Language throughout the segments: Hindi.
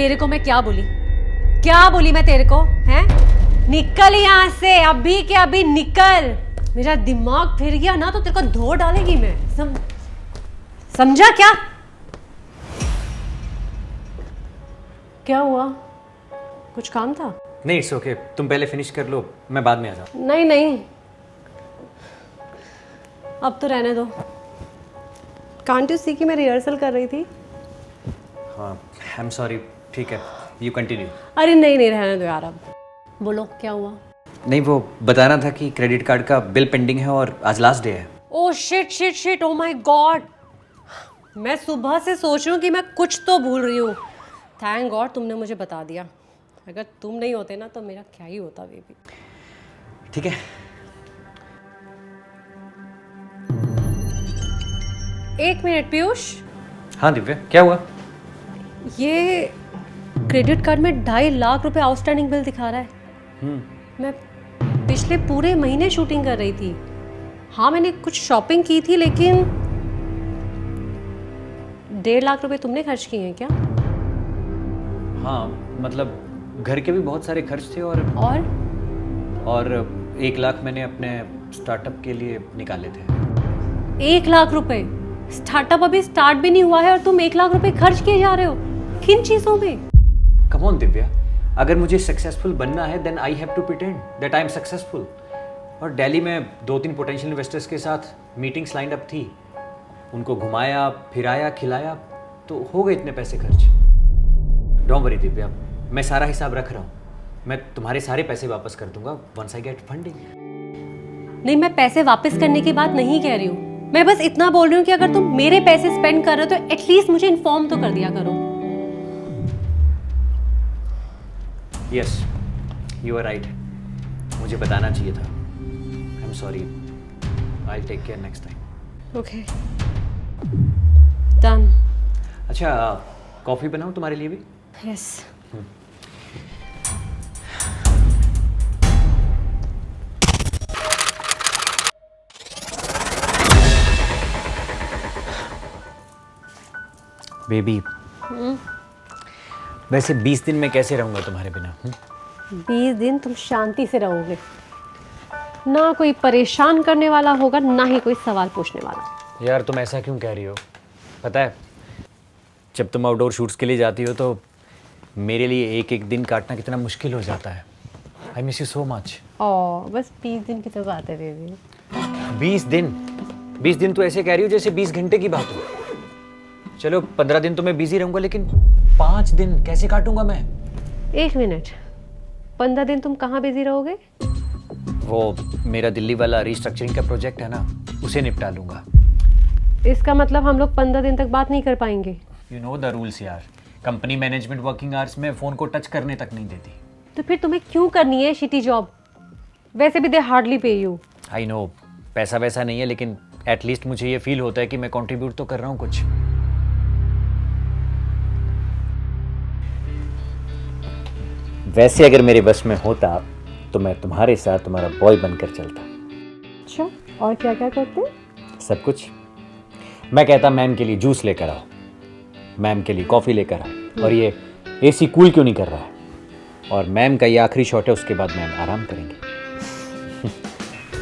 तेरे को मैं क्या बोली मैं तेरे को, हैं? निकल यहाँ से, अभी के अभी निकल। मेरा दिमाग फिर गया ना तो तेरे को धो डालेगी मैं। समझा क्या? क्या हुआ? कुछ काम था? नहीं, इट्स ओके, तुम पहले फिनिश कर लो, मैं बाद में आ जाऊँ। नहीं, अब तो रहने दो। कांट यू सी कि मैं रिहर्सल कर रही थी? हाँ, आई एम सॉरी, ठीक है, यू कंटिन्यू। अरे नहीं, रहने दो यार। अब बोलो क्या हुआ? नहीं, वो बताना था कि क्रेडिट कार्ड का बिल पेंडिंग है और आज लास्ट डे है। Oh shit, oh my God. मैं सुबह से सोच रही हूँ कि मैं कुछ तो भूल रही हूँ। थैंक गॉड तुमने मुझे बता दिया। अगर तुम नहीं होते ना तो मेरा क्या ही होता बेबी। ठीक है। एक मिनट पीयूष। हाँ दिव्या, क्या हुआ? ये क्रेडिट कार्ड में 2.5 लाख रुपए आउटस्टैंडिंग बिल दिखा रहा है। मैं पिछले पूरे महीने शूटिंग कर रही थी। हाँ मैंने कुछ शॉपिंग की थी, लेकिन 1.5 लाख रुपए तुमने खर्च किए हैं क्या? हाँ, मतलब घर के भी बहुत सारे खर्च थे और 1 लाख मैंने अपने स्टार्टअप के लिए निकाले थे। 1 लाख रुपए? स्टार्टअप अभी स्टार्ट भी नहीं हुआ है और तुम 1 लाख रुपए खर्च किए जा रहे हो? किन चीजों में? कम ऑन दिव्या, अगर मुझे सक्सेसफुल बनना है then I have to pretend that I am successful. और दिल्ली में 2-3 पोटेंशियल इन्वेस्टर्स के साथ मीटिंग्स लाइंड अप थी, उनको घुमाया फिराया खिलाया, तो हो गए इतने पैसे खर्च। डोंट वरी दिव्या, मैं सारा हिसाब रख रहा हूँ। मैं तुम्हारे सारे पैसे वापस कर दूंगा वंस आई गेट फंडिंग। नहीं, मैं पैसे वापस करने की बात नहीं कह रही हूँ। मैं बस इतना बोल रही हूँ कि अगर तुम मेरे पैसे स्पेंड कर रहे हो तो एटलीस्ट मुझे इन्फॉर्म तो कर दिया करो। यस, यू आर राइट, मुझे बताना चाहिए था। I am sorry, I will take care next time. Okay, done. अच्छा, कॉफ़ी बनाऊँ तुम्हारे लिए भी? यस। बेबी, वैसे 20 दिन मैं कैसे रहूँगा तुम्हारे बिना? 20 दिन तुम शांति से रहोगे, ना कोई परेशान करने वाला होगा, ना ही कोई सवाल पूछने वाला। यार तुम ऐसा क्यों कह रही हो? पता है, जब तुम आउटडोर शूट्स के लिए जाती हो तो मेरे लिए एक एक दिन काटना कितना मुश्किल हो जाता है। I miss you so much. ओह, बस 20 दिन की तो बात है बेबी। 20 दिन? 20 दिन तो ऐसे कह रही हो जैसे 20 घंटे की बात हो। चलो 15 दिन तो मैं बिजी रहूंगा, लेकिन 5 दिन कैसे काटूंगा मैं? 1 मिनट, 15 दिन तुम कहाँ बिजी रहोगे? वो मेरा दिल्ली वाला रिस्ट्रक्चरिंग का प्रोजेक्ट है ना, उसे निपटा लूंगा। इसका मतलब हम लोग 15 दिन तक बात नहीं कर पाएंगे। यू नो द रूल्स यार, कंपनी मैनेजमेंट वर्किंग आवर्स में फ़ोन को टच करने तक नहीं देती। तो फिर तुम्हें क्यों करनी है शिटी जॉब? वैसे भी they hardly pay you. I know, पैसा वैसा नहीं है, लेकिन एटलीस्ट मुझे ये फील होता है कि मैं कंट्रीब्यूट तो कर रहा हूँ कुछ। वैसे अगर मेरे बस में होता तो मैं तुम्हारे साथ तुम्हारा बॉय बनकर चलता। अच्छा, और क्या क्या करते? सब कुछ। मैं कहता मैम के लिए जूस लेकर आओ, मैम के लिए कॉफ़ी लेकर आओ, और ये एसी कूल क्यों नहीं कर रहा है, और मैम का ये आखिरी शॉट है, उसके बाद मैम आराम करेंगे।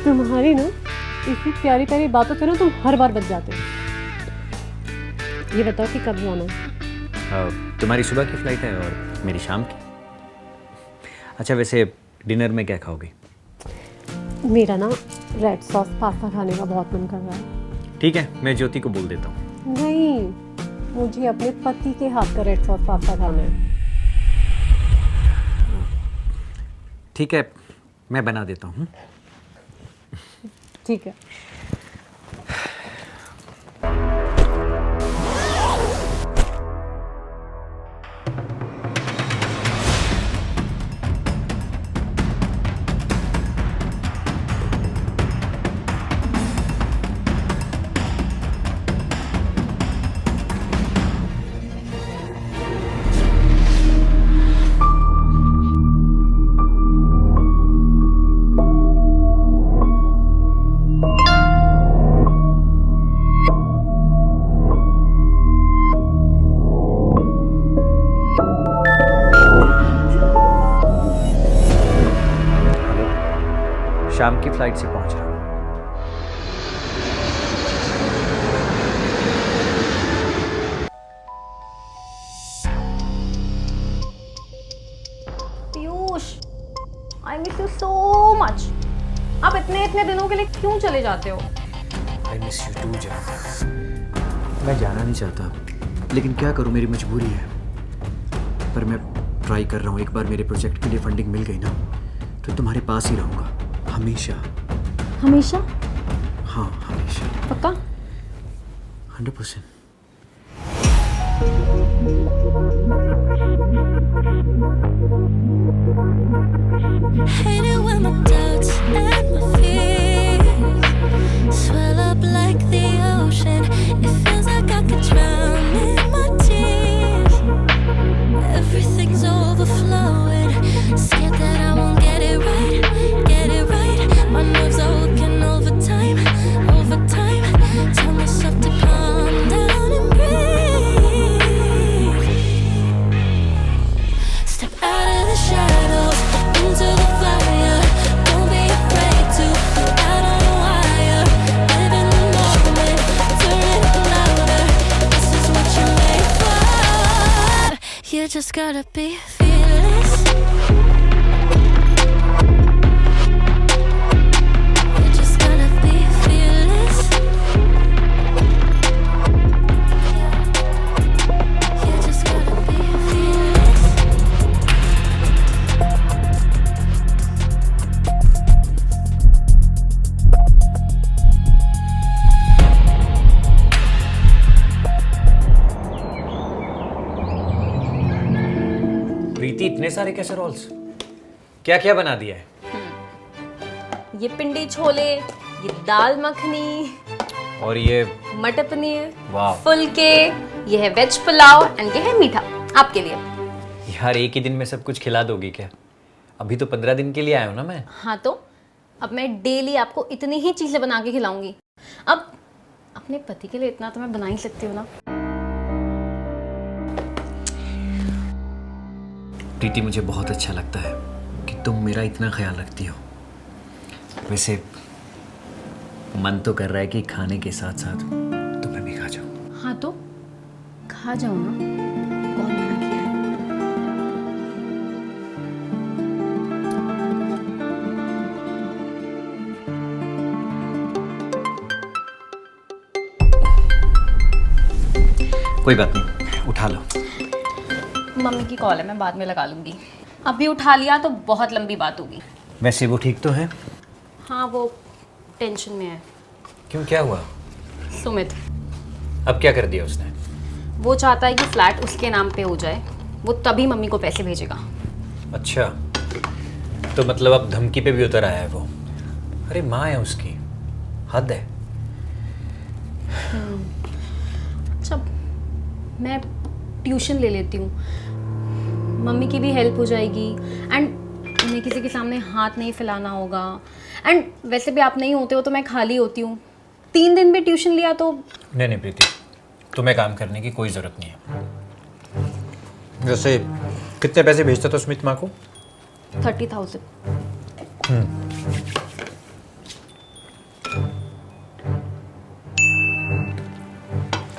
तुम्हारी ना इसी प्यारी प्यारी बातों से ना तुम हर बार बच जाते हो। ये बताओ कि कब जाना है? तुम्हारी सुबह की फ्लाइट है और मेरी शाम की। अच्छा, वैसे डिनर में क्या खाओगी? मेरा ना रेड सॉस पास्ता खाने का बहुत मन कर रहा है। ठीक है, मैं ज्योति को बोल देता हूँ। नहीं, मुझे अपने पति के हाथ का रेड सॉस पास्ता खाना है। ठीक है, मैं बना देता हूँ। ठीक है। शाम की फ्लाइट से पहुंच रहा हूँ। पीयूष, आई मिस यू सो मच। आप इतने इतने दिनों के लिए क्यों चले जाते हो? आई मिस यू टू जान। मैं जाना नहीं चाहता, लेकिन क्या करूँ, मेरी मजबूरी है। पर मैं ट्राई कर रहा हूँ। एक बार मेरे प्रोजेक्ट के लिए फंडिंग मिल गई ना, तो तुम्हारे पास ही रहूँगा हमेशा। हमेशा? हाँ, हमेशा। पक्का? 100%। Hate it when my doubts and my fears swell up like the ocean. It feels like I could drown in my tears. Everything's overflowing. Scared that I won't get it right, get it right. My nerves are working overtime, overtime. Tell myself to calm down and breathe. Step out of the shadows, into the fire. Don't be afraid to go out on a wire. Live in the moment, turn it louder. This is what you're made for. You just gotta be fearless. You just gotta be fearless. You just gotta be fearless. प्रीति, इतने सारे कैसरोल्स क्या क्या बना दिया है? ये पिंडी छोले, ये दाल मखनी, और ये मटर पनीर, वाह। फुलके, ये है वेज पुलाव एंड ये है मीठा आपके लिए। यार, एक ही दिन में सब कुछ खिला दोगी क्या? अभी तो 15 दिन के लिए आया हूँ ना मैं। हाँ तो अब मैं डेली आपको इतनी ही चीजें बना के खिलाऊंगी। अब अपने पति के लिए इतना तो मैं बना ही सकती हूँ ना। प्रीति, मुझे बहुत अच्छा लगता है कि तुम मेरा इतना ख्याल रखती हो। वैसे मन तो कर रहा है कि खाने के साथ साथ तुम्हें भी खा जाऊं। हाँ तो खा जाओ ना, कौन मना किया है? कोई बात नहीं, उठा लो। मम्मी की कॉल है, मैं बाद में लगा लूंगी। अभी उठा लिया तो बहुत लंबी बात होगी। वैसे वो ठीक तो है? हाँ, वो टेंशन में है। क्यों, क्या हुआ? सुमित, अब क्या कर दिया उसने? वो चाहता है कि फ्लैट उसके नाम पे हो जाए, वो तभी मम्मी को पैसे भेजेगा। अच्छा, तो मतलब अब धमकी पे भी उतर आया है वो। अरे माँ है उसकी, हद है। अच्छा, मैं ट्यूशन ले लेती हूँ, मम्मी की भी हेल्प हो जाएगी एंड उन्हें किसी के सामने हाथ नहीं फैलाना होगा। एंड वैसे भी आप नहीं होते हो तो मैं खाली होती हूँ। 3 दिन भी ट्यूशन लिया तो। नहीं नहीं प्रीति, तुम्हें काम करने की कोई ज़रूरत नहीं है। वैसे कितने पैसे भेजता था सुमित माँ को? 30,000।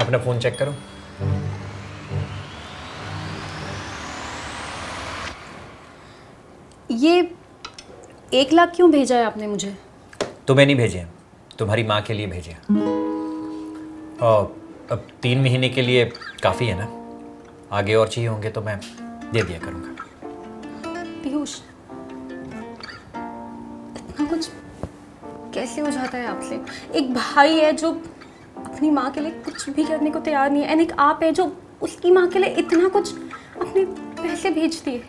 अपना फ़ोन चेक करो। ये 1 लाख क्यों भेजा है आपने मुझे? तुम्हें नहीं भेजे, तुम्हारी माँ के लिए भेजे। और अब 3 महीने के लिए काफ़ी है ना, आगे और चाहिए होंगे तो मैं दे दिया करूँगा। पीयूष, इतना कुछ कैसे हो जाता है आपसे? एक भाई है जो अपनी माँ के लिए कुछ भी करने को तैयार नहीं है, एंड एक आप है जो उसकी माँ के लिए इतना कुछ अपने पैसे भेज दिए।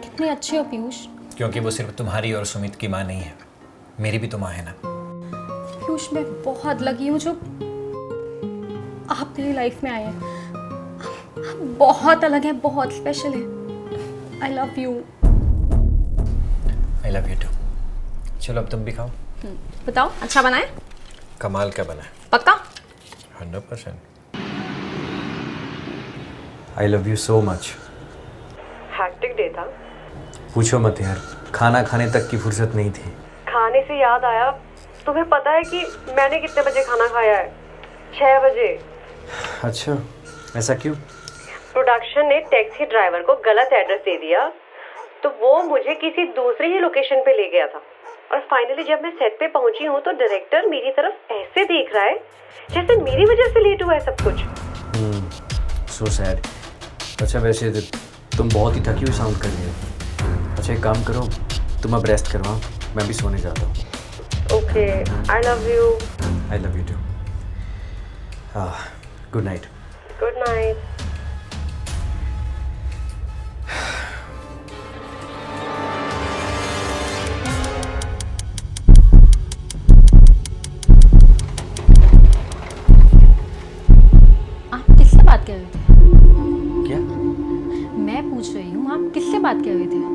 कितने अच्छे हो पीयूष। क्योंकि वो सिर्फ तुम्हारी और सुमित की माँ नहीं है, मेरी भी तो माँ है ना। पीयूष, मैं बहुत लकी हूँ जो आप मेरी लाइफ में आए हैं। आप बहुत अलग है, बहुत स्पेशल है। I love you. I love you too. चलो अब तुम भी खाओ। बताओ, अच्छा बना है? कमाल का बना है। पक्का? 100%। आई love you so much. Hectic day था। पूछो मत यार, खाना खाने तक की फुर्सत नहीं थी। खाना बताने से याद आया, तुम्हें पता है कि मैंने कितने बजे खाना खाया है? 6 बजे। अच्छा, ऐसा क्यों? प्रोडक्शन ने टैक्सी ड्राइवर को गलत एड्रेस दे दिया, तो वो मुझे किसी दूसरी ही लोकेशन पे ले गया था। और फाइनली जब मैं सेट पे पहुंची हूँ तो डायरेक्टर मेरी तरफ ऐसे देख रहा है जैसे मेरी वजह से लेट हुआ है सब कुछ। So sad. अच्छा वैसे तुम बहुत ही थकी हुई साउंड कर रही हो। अच्छा एक काम करो, तुम अब रेस्ट करो, मैं भी सोने जाता हूँ। Okay, I love you. I love you too. Good night. Good night. आप किससे बात कर रहे थे? क्या? मैं पूछ रही हूँ आप किससे बात कर रहे थे?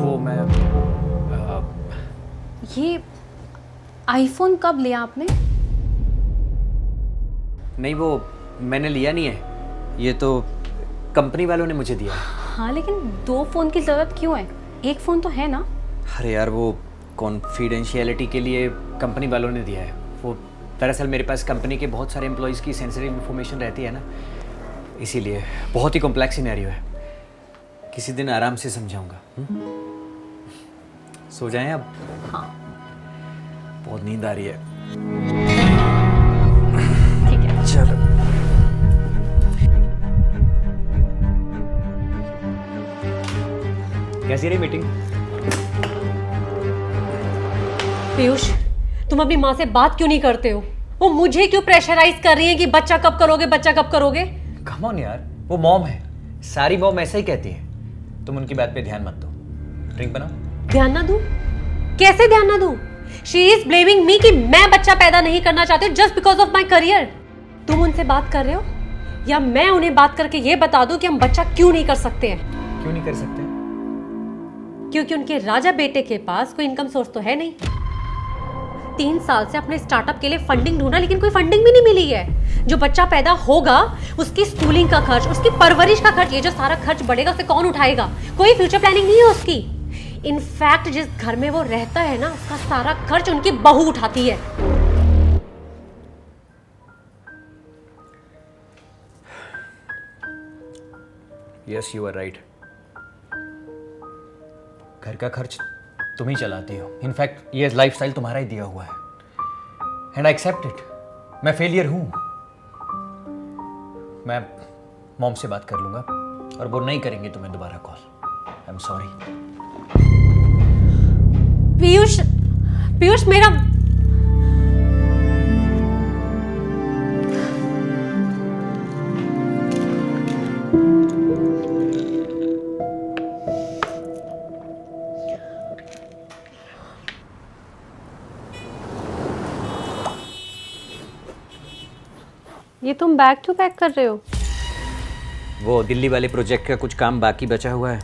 वो मैं ये आईफोन कब लिया आपने? नहीं, वो मैंने लिया नहीं है, ये तो कंपनी वालों ने मुझे दिया है। हाँ लेकिन 2 फ़ोन की ज़रूरत क्यों है? एक फ़ोन तो है ना? अरे यार वो कॉन्फिडेंशियलिटी के लिए कंपनी वालों ने दिया है। वो दरअसल मेरे पास कंपनी के बहुत सारे एम्प्लॉयज़ की सेंसिटिव इन्फॉर्मेशन रहती है ना, इसीलिए बहुत ही कॉम्प्लेक्स सिनेरियो है। किसी दिन आराम से समझाऊंगा। सो जाएं अब? हाँ बहुत नींद आ रही है। ठीक है। चलो। कैसी रही मीटिंग? पीयूष, तुम अपनी माँ से बात क्यों नहीं करते हो? वो मुझे क्यों प्रेशराइज कर रही है कि बच्चा कब करोगे, बच्चा कब करोगे? कम ऑन यार, वो मॉम है, सारी मॉम ऐसा ही कहती है। तुम उनकी बात पे ध्यान मत दो। ड्रिंक बनाओ। ध्यान ना दूं? कैसे ध्यान ना दूं? शी इज ब्लेमिंग मी कि मैं बच्चा पैदा नहीं करना चाहती हूँ just because of my career. तुम उनसे बात कर रहे हो या मैं उन्हें बात करके ये बता दूं कि हम बच्चा क्यों नहीं कर सकते हैं? क्यों नहीं कर सकते? क्योंकि उनके राजा बेटे के पास कोई इनकम सोर्स तो है नहीं। 3 साल से अपने स्टार्टअप के लिए फंडिंग ढूंढा लेकिन कोई फंडिंग भी नहीं मिली है। जो बच्चा पैदा होगा उसकी स्कूलिंग का खर्च, उसकी परवरिश का खर्च, ये जो सारा खर्च बढ़ेगा उसे कौन उठाएगा? कोई फ्यूचर प्लानिंग नहीं है उसकी। इनफैक्ट जिस घर में वो रहता है ना, उसका सारा खर्च उनकी बहू उठाती है। Yes you are right. घर का खर्च तुम ही चलाती हो। इनफैक्ट ये लाइफस्टाइल तुम्हारा ही दिया हुआ है एंड आई एक्सेप्ट इट। मैं फेलियर हूं। मैं मॉम से बात कर लूंगा और वो नहीं करेंगे तुम्हें दोबारा call. I am sorry. Piyush, Piyush मेरा ये तुम बैक टू बैक कर रहे हो? वो दिल्ली वाले प्रोजेक्ट का कुछ काम बाकी बचा हुआ है,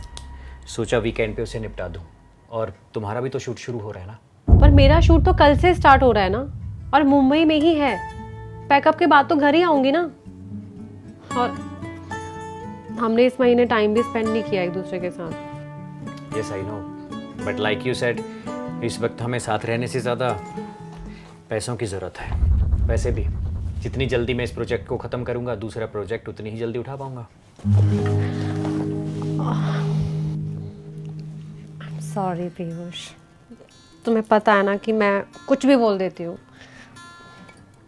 सोचा वीकेंड पे उसे निपटा दूं। और तुम्हारा भी तो शूट शुरू हो रहा है ना? पर मेरा शूट तो कल से स्टार्ट हो रहा है ना, और मुंबई में ही है। पैकअप के बाद तो घर ही आऊंगी ना। और हमने इस महीने टाइम भी स्पेंड नहीं किया एक दूसरे के साथ। Yes I know, but like you said, इस वक्त हमें साथ रहने से ज़्यादा पैसों की ज़रूरत है। वैसे भी जितनी जल्दी मैं इस प्रोजेक्ट को ख़त्म करूंगा, दूसरा प्रोजेक्ट उतनी ही जल्दी उठा पाऊंगा। सॉरी पीयूष, तुम्हें पता है ना कि मैं कुछ भी बोल देती हूँ।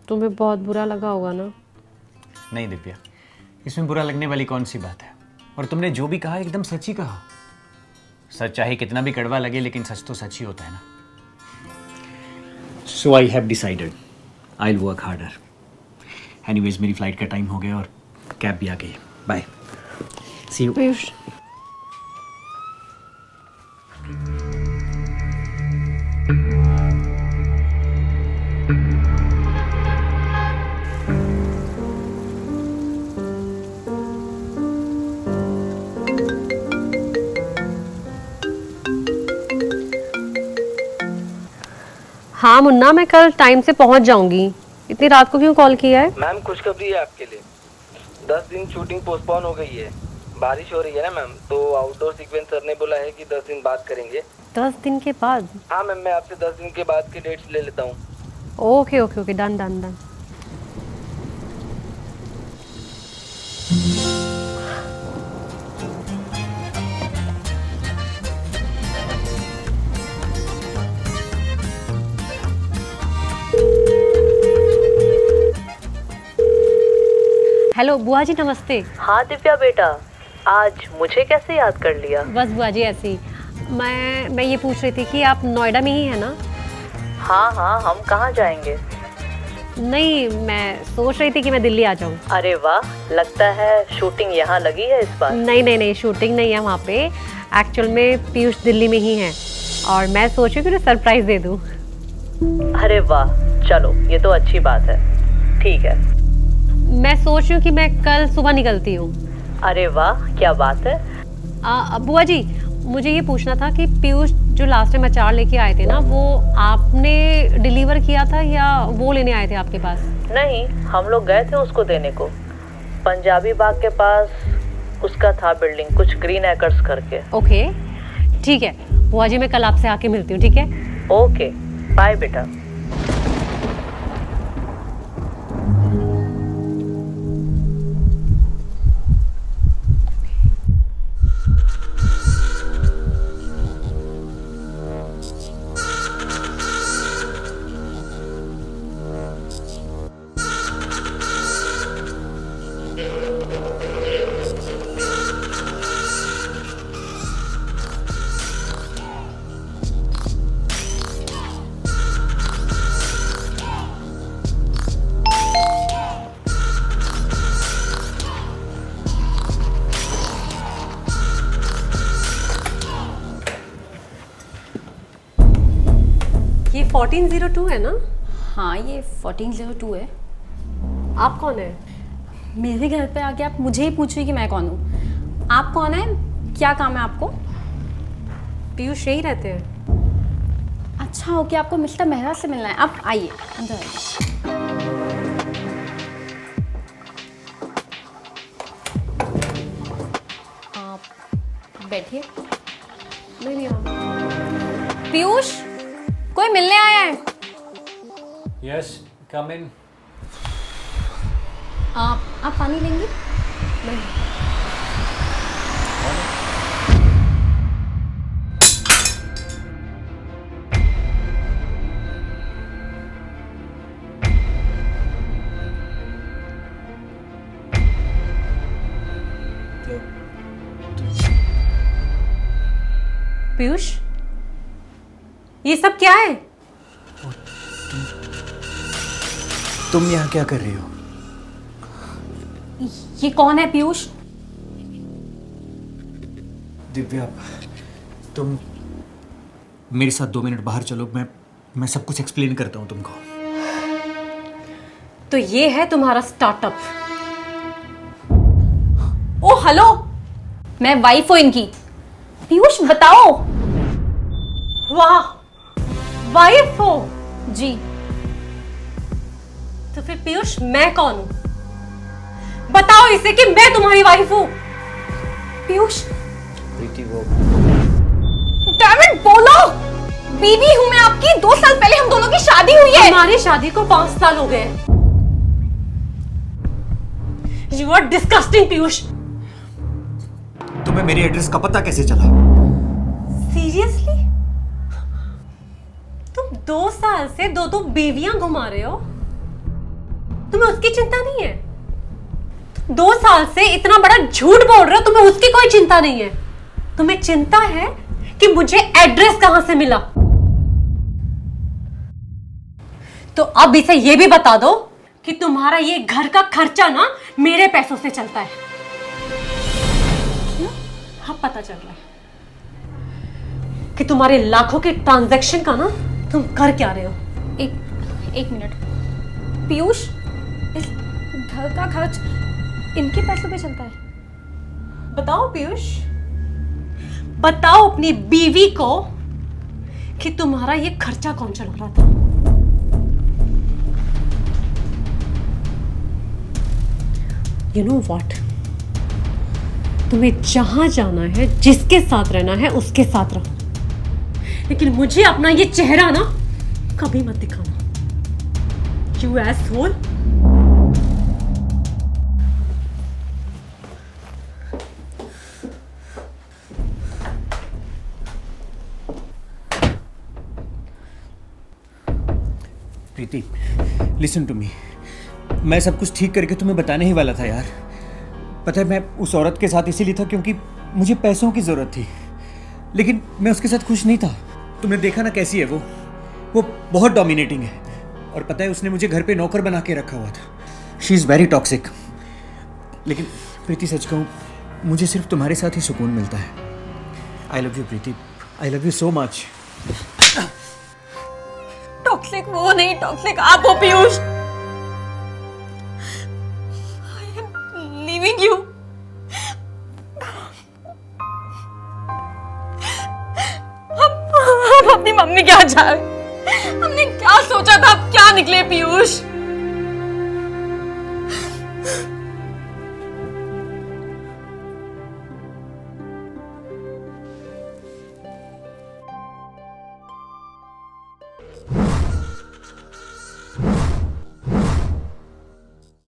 तुम्हें बहुत बुरा लगा होगा ना? नहीं दिव्या, इसमें बुरा लगने वाली कौन सी बात है? और तुमने जो भी कहा एकदम सच ही कहा। सच चाहे कितना भी कड़वा लगे, लेकिन सच तो सच ही होता है ना। So I have decided I will work harder. Anyways मेरी फ्लाइट का टाइम हो गया और कैब भी आ गई। Bye, C you. पीयूष, हाँ मुन्ना, मैं कल टाइम से पहुंच जाऊंगी। इतनी रात को क्यों कॉल किया है? मैम खुशखबरी है आपके लिए। 10 दिन शूटिंग पोस्टपोन हो गई है। बारिश हो रही है ना मैम, तो आउटडोर सीक्वेंस सर ने बोला है कि 10 दिन बाद करेंगे। 10 दिन के बाद? हाँ मैम, मैं आपसे 10 दिन के बाद की डेट्स ले लेता हूँ। Okay okay okay, done done done. Hello बुआ जी, नमस्ते। हाँ दिव्या बेटा, आज मुझे कैसे याद कर लिया? बस बुआ जी ऐसे ही, मैं ये पूछ रही थी कि आप नोएडा में ही है ना? हाँ हाँ, हम कहाँ जाएंगे? नहीं, मैं सोच रही थी कि मैं दिल्ली आ जाऊँ। अरे वाह, लगता है शूटिंग यहाँ लगी है इस बार। नहीं नहीं नहीं, शूटिंग नहीं है वहाँ पे। एक्चुअल में पीयूष दिल्ली में ही है और मैं सोच रही हूँ कि सरप्राइज दे दूँ। अरे वाह, चलो ये तो अच्छी बात है। ठीक है, मैं सोच रही हूँ कि मैं कल सुबह निकलती हूँ। अरे वाह, क्या बात है। बुआ जी, मुझे ये पूछना था कि पीयूष जो लास्ट टाइम अचार लेके आए थे ना, वो आपने डिलीवर किया था या वो लेने आए थे आपके पास? नहीं, हम लोग गए थे उसको देने को। पंजाबी बाग के पास उसका था बिल्डिंग, कुछ ग्रीन एकर्स करके। ओके ठीक है बुआ जी, मैं कल आपसे आके मिलती हूँ, ठीक है? ओके, बाय बेटा। ये 1402 है ना? हाँ, ये 1402 है। आप कौन है? मेरे घर पे आके आप मुझे ही पूछ रही कि मैं कौन हूँ। आप कौन है, क्या काम है आपको? पीयूष यही रहते हैं। अच्छा ओके, आपको मिस्टर मेहरा से मिलना है। आप आइए, अंदर आइए। आप बैठिए। नहीं पीयूष, कोई मिलने आया है। यस, कम इन। आप पानी लेंगी? पीयूष, ये सब क्या है? तुम यहाँ क्या कर रही हो? ये कौन है पीयूष? दिव्या, तुम मेरे साथ 2 मिनट बाहर चलो, मैं सब कुछ एक्सप्लेन करता हूँ तुमको। तो ये है तुम्हारा स्टार्टअप? ओ हेलो, मैं वाइफ हूँ इनकी। पीयूष बताओ। वाह, वाइफ हो? जी। तो फिर पीयूष मैं कौन हूं? बताओ इसे कि मैं तुम्हारी वाइफ हूं। पीयूष, प्रीति, वो डैम इट, बोलो। बीवी हूं मैं आपकी। 2 साल पहले हम दोनों की शादी हुई है। हमारी शादी को 5 साल हो गए। You are disgusting Piyush. तुम्हें मेरी एड्रेस का पता कैसे चला? सीरियसली? तुम 2 साल से 2 बीवियां घुमा रहे हो? तुम्हें उसकी चिंता नहीं है? 2 साल से इतना बड़ा झूठ बोल रहे हो, तुम्हें उसकी कोई चिंता नहीं है? तुम्हें चिंता है कि मुझे एड्रेस कहां से मिला? तो अब इसे यह भी बता दो कि तुम्हारा ये घर का खर्चा ना मेरे पैसों से चलता है। हाँ, पता चल रहा है कि तुम्हारे लाखों के ट्रांजैक्शन का ना तुम कर क्या रहे हो। एक मिनट। पीयूष, इस घर का खर्च इनके पैसों पे चलता है? बताओ पीयूष, बताओ अपनी बीवी को कि तुम्हारा ये खर्चा कौन चला रहा था। यू नो व्हाट, तुम्हें जहां जाना है, जिसके साथ रहना है, उसके साथ रहो, लेकिन मुझे अपना ये चेहरा ना कभी मत दिखाना। You asshole! Preeti, listen to me. मैं सब कुछ ठीक करके तुम्हें बताने ही वाला था यार। पता है, मैं उस औरत के साथ इसीलिए था क्योंकि मुझे पैसों की ज़रूरत थी, लेकिन मैं उसके साथ खुश नहीं था। तुमने देखा ना कैसी है वो बहुत डोमिनेटिंग है, और पता है उसने मुझे घर पे नौकर बना के रखा हुआ था। She is very toxic. लेकिन प्रीति, सच कहूँ, मुझे सिर्फ तुम्हारे साथ ही सुकून मिलता है। I love you Preeti, I love you so much. Toxic वो नहीं, टॉक्सिक आप हो Piyush. I am leaving you. हम अपनी मम्मी क्या चाहे, हमने क्या सोचा था, अब क्या निकले पीयूष।